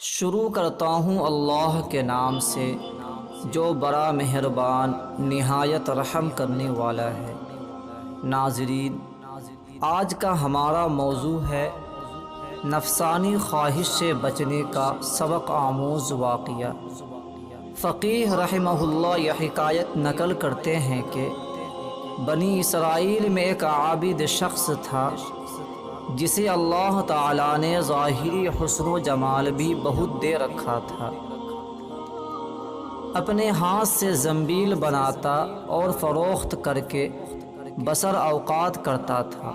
شروع کرتا ہوں اللہ کے نام سے جو بڑا مہربان نہایت رحم کرنے والا ہے۔ ناظرین، آج کا ہمارا موضوع ہے نفسانی خواہش سے بچنے کا سبق آموز واقعہ۔ فقیہ رحمہ اللہ یہ حکایت نقل کرتے ہیں کہ بنی اسرائیل میں ایک عابد شخص تھا جسے اللہ تعالیٰ نے ظاہری حسن و جمال بھی بہت دے رکھا تھا۔ اپنے ہاتھ سے زنبیل بناتا اور فروخت کر کے بسر اوقات کرتا تھا۔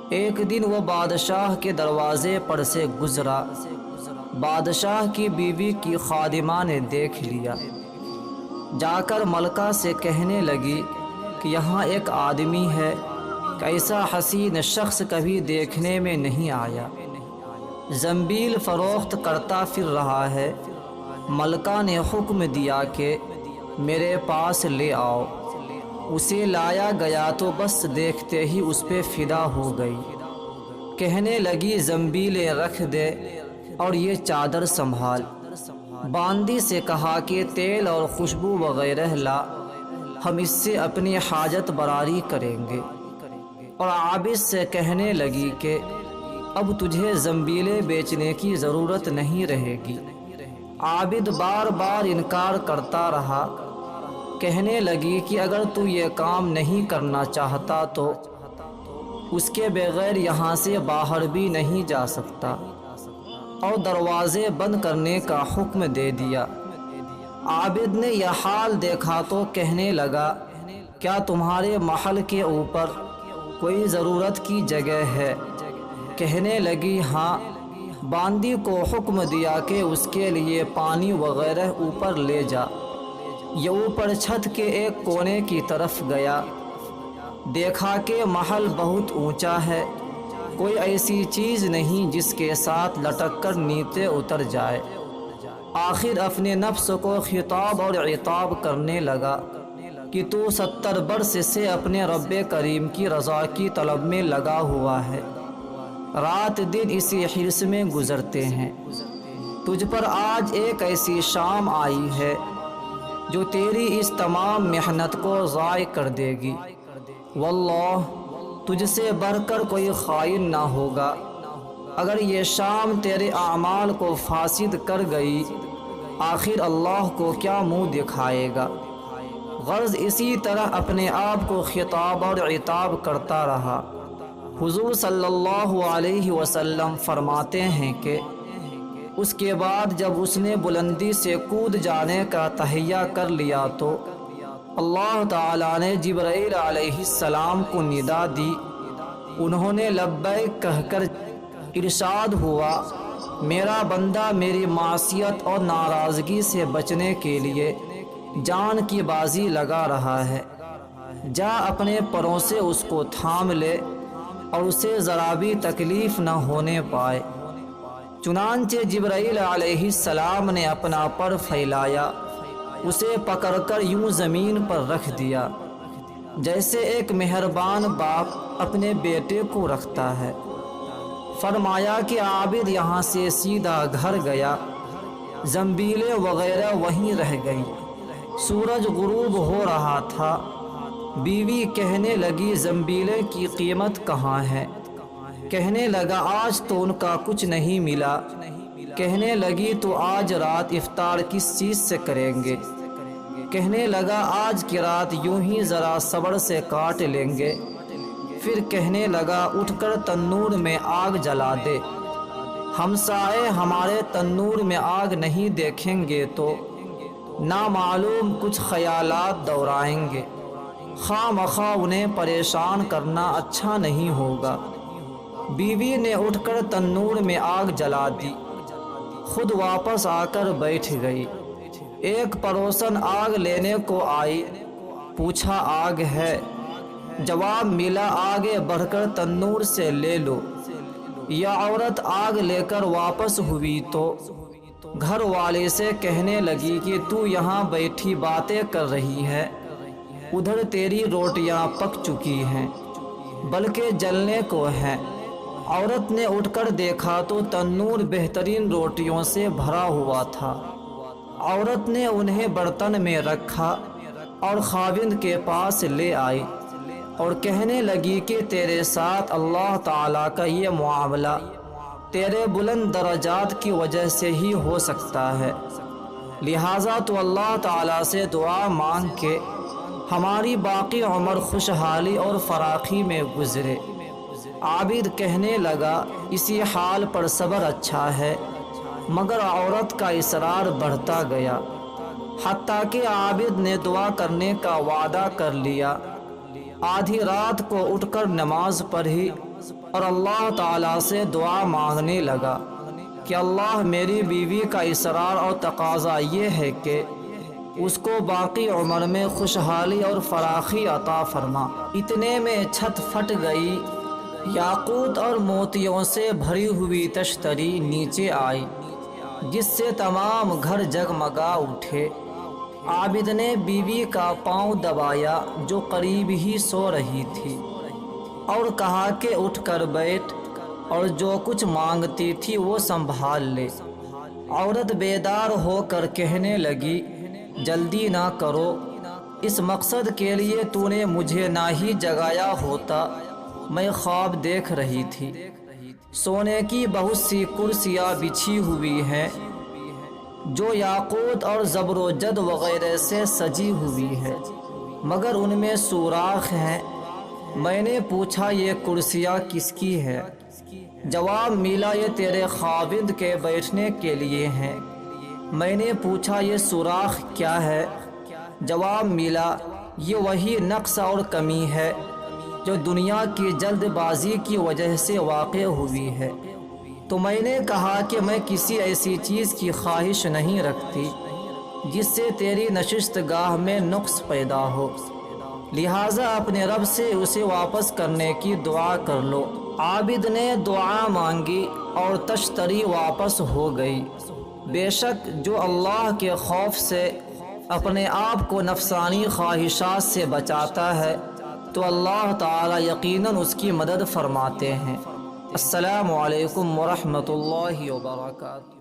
ایک دن وہ بادشاہ کے دروازے پر سے گزرا۔ بادشاہ کی بیوی کی خادمہ نے دیکھ لیا، جا کر ملکہ سے کہنے لگی کہ یہاں ایک آدمی ہے، ایسا حسین شخص کبھی دیکھنے میں نہیں آیا، زنبیل فروخت کرتا پھر رہا ہے۔ ملکہ نے حکم دیا کہ میرے پاس لے آؤ۔ اسے لایا گیا تو بس دیکھتے ہی اس پہ فدا ہو گئی۔ کہنے لگی زنبیلیں رکھ دے اور یہ چادر سنبھال۔ باندی سے کہا کہ تیل اور خوشبو وغیرہ لا، ہم اس سے اپنی حاجت براری کریں گے۔ اور عابد سے کہنے لگی کہ اب تجھے زنبیلیں بیچنے کی ضرورت نہیں رہے گی۔ عابد بار بار انکار کرتا رہا۔ کہنے لگی کہ اگر تو یہ کام نہیں کرنا چاہتا تو اس کے بغیر یہاں سے باہر بھی نہیں جا سکتا، اور دروازے بند کرنے کا حکم دے دیا۔ عابد نے یہ حال دیکھا تو کہنے لگا، کیا تمہارے محل کے اوپر کوئی ضرورت کی جگہ ہے؟ کہنے لگی ہاں۔ باندی کو حکم دیا کہ اس کے لیے پانی وغیرہ اوپر لے جا۔ یہ اوپر چھت کے ایک کونے کی طرف گیا، دیکھا کہ محل بہت اونچا ہے، کوئی ایسی چیز نہیں جس کے ساتھ لٹک کر نیچے اتر جائے۔ آخر اپنے نفس کو خطاب اور عتاب کرنے لگا کہ تو 70 برس سے اپنے رب کریم کی رضا کی طلب میں لگا ہوا ہے، رات دن اسی حرص میں گزرتے ہیں۔ تجھ پر آج ایک ایسی شام آئی ہے جو تیری اس تمام محنت کو ضائع کر دے گی۔ واللہ تجھ سے بڑھ کر کوئی خائن نہ ہوگا۔ اگر یہ شام تیرے اعمال کو فاسد کر گئی، آخر اللہ کو کیا منہ دکھائے گا؟ غرض اسی طرح اپنے آپ کو خطاب اور عتاب کرتا رہا۔ حضور صلی اللہ علیہ وسلم فرماتے ہیں کہ اس کے بعد جب اس نے بلندی سے کود جانے کا تہیہ کر لیا تو اللہ تعالیٰ نے جبرائیل علیہ السلام کو ندا دی۔ انہوں نے لبیک کہہ کر ارشاد ہوا، میرا بندہ میری معصیت اور ناراضگی سے بچنے کے لیے جان کی بازی لگا رہا ہے، جا اپنے پروں سے اس کو تھام لے اور اسے ذرا بھی تکلیف نہ ہونے پائے۔ چنانچہ جبرائیل علیہ السلام نے اپنا پر پھیلایا، اسے پکڑ کر یوں زمین پر رکھ دیا جیسے ایک مہربان باپ اپنے بیٹے کو رکھتا ہے۔ فرمایا کہ عابد یہاں سے سیدھا گھر گیا، زنبیلیں وغیرہ وہیں رہ گئی۔ سورج غروب ہو رہا تھا۔ بیوی کہنے لگی زنبیلیں کی قیمت کہاں ہے؟ کہنے لگا آج تو ان کا کچھ نہیں ملا۔ کہنے لگی تو آج رات افطار کس چیز سے کریں گے؟ کہنے لگا آج کی رات یوں ہی ذرا صبر سے کاٹ لیں گے۔ پھر کہنے لگا اٹھ کر تنور میں آگ جلا دے، ہمسائے ہمارے تنور میں آگ نہیں دیکھیں گے تو نامعلوم کچھ خیالات دورائیں گے، خواہ مخواہ انہیں پریشان کرنا اچھا نہیں ہوگا۔ بیوی نے اٹھ کر تنور میں آگ جلا دی، خود واپس آ کر بیٹھ گئی۔ ایک پڑوسن آگ لینے کو آئی، پوچھا آگ ہے؟ جواب ملا آگے بڑھ کر تنور سے لے لو۔ یہ عورت آگ لے کر واپس ہوئی تو گھر والے سے کہنے لگی کہ تو یہاں بیٹھی باتیں کر رہی ہے، ادھر تیری روٹیاں پک چکی ہیں بلکہ جلنے کو ہیں۔ عورت نے اٹھ کر دیکھا تو تنور بہترین روٹیوں سے بھرا ہوا تھا۔ عورت نے انہیں برتن میں رکھا اور خاوند کے پاس لے آئی اور کہنے لگی کہ تیرے ساتھ اللہ تعالیٰ کا یہ معاملہ تیرے بلند درجات کی وجہ سے ہی ہو سکتا ہے، لہٰذا تو اللہ تعالیٰ سے دعا مانگ کے ہماری باقی عمر خوشحالی اور فراخی میں گزرے۔ عابد کہنے لگا اسی حال پر صبر اچھا ہے، مگر عورت کا اصرار بڑھتا گیا، حتیٰ کہ عابد نے دعا کرنے کا وعدہ کر لیا۔ آدھی رات کو اٹھ کر نماز پڑھی اور اللہ تعالیٰ سے دعا مانگنے لگا کہ اللہ میری بیوی کا اصرار اور تقاضا یہ ہے کہ اس کو باقی عمر میں خوشحالی اور فراخی عطا فرما۔ اتنے میں چھت پھٹ گئی، یاقوت اور موتیوں سے بھری ہوئی تشتری نیچے آئی جس سے تمام گھر جگمگا اٹھے۔ عابد نے بیوی کا پاؤں دبایا جو قریب ہی سو رہی تھی اور کہا کہ اٹھ کر بیٹھ اور جو کچھ مانگتی تھی وہ سنبھال لے۔ عورت بیدار ہو کر کہنے لگی جلدی نہ کرو، اس مقصد کے لیے تو نے مجھے نہ ہی جگایا ہوتا، میں خواب دیکھ رہی تھی۔ سونے کی بہت سی کرسیاں بچھی ہوئی ہیں جو یاقوت اور زبر و جد وغیرہ سے سجی ہوئی ہے، مگر ان میں سوراخ ہیں۔ میں نے پوچھا یہ کرسیاں کس کی ہے؟ جواب ملا یہ تیرے خاوند کے بیٹھنے کے لیے ہیں۔ میں نے پوچھا یہ سوراخ کیا ہے؟ جواب ملا یہ وہی نقص اور کمی ہے جو دنیا کی جلد بازی کی وجہ سے واقع ہوئی ہے۔ تو میں نے کہا کہ میں کسی ایسی چیز کی خواہش نہیں رکھتی جس سے تیری نشست گاہ میں نقص پیدا ہو، لہٰذا اپنے رب سے اسے واپس کرنے کی دعا کر لو۔ عابد نے دعا مانگی اور تشتری واپس ہو گئی۔ بے شک جو اللہ کے خوف سے اپنے آپ کو نفسانی خواہشات سے بچاتا ہے تو اللہ تعالی یقیناً اس کی مدد فرماتے ہیں۔ السلام علیکم ورحمۃ اللہ وبرکاتہ۔